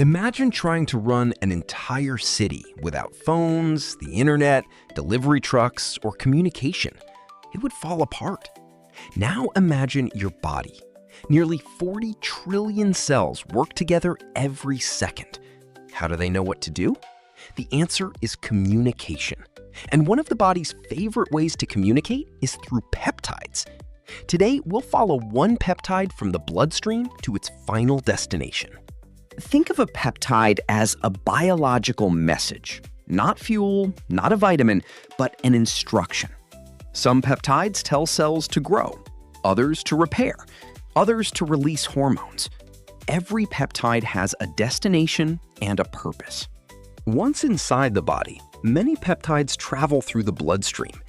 Imagine trying to run an entire city without phones, the internet, delivery trucks, or communication. It would fall apart. Now imagine your body. Nearly 40 trillion cells work together every second. How do they know what to do? The answer is communication. And one of the body's favorite ways to communicate is through peptides. Today, we'll follow one peptide from the bloodstream to its final destination. Think of a peptide as a biological message. Not fuel, not a vitamin, but an instruction. Some peptides tell cells to grow, others to repair, others to release hormones. Every peptide has a destination and a purpose. Once inside the body, many peptides travel through the bloodstream.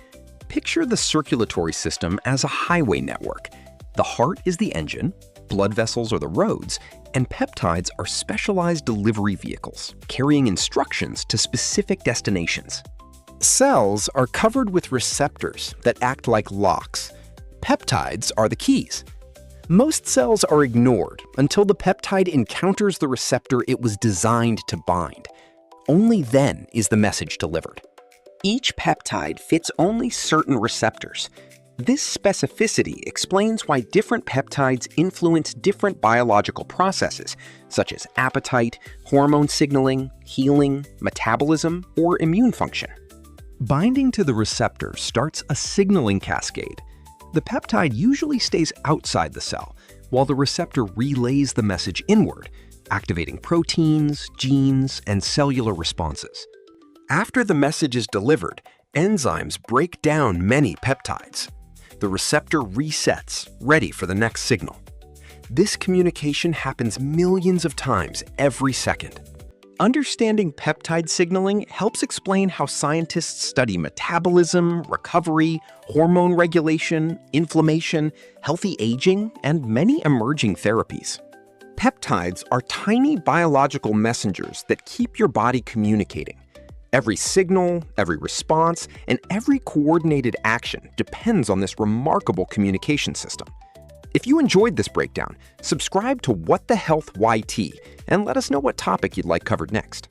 Picture the circulatory system as a highway network. The heart is the engine, blood vessels are the roads, and peptides are specialized delivery vehicles, carrying instructions to specific destinations. Cells are covered with receptors that act like locks. Peptides are the keys. Most cells are ignored until the peptide encounters the receptor it was designed to bind. Only then is the message delivered. Each peptide fits only certain receptors. This specificity explains why different peptides influence different biological processes, such as appetite, hormone signaling, healing, metabolism, or immune function. Binding to the receptor starts a signaling cascade. The peptide usually stays outside the cell, while the receptor relays the message inward, activating proteins, genes, and cellular responses. After the message is delivered, enzymes break down many peptides. The receptor resets, ready for the next signal. This communication happens millions of times every second. Understanding peptide signaling helps explain how scientists study metabolism, recovery, hormone regulation, inflammation, healthy aging, and many emerging therapies. Peptides are tiny biological messengers that keep your body communicating. Every signal, every response, and every coordinated action depends on this remarkable communication system. If you enjoyed this breakdown, subscribe to What the Health YT and let us know what topic you'd like covered next.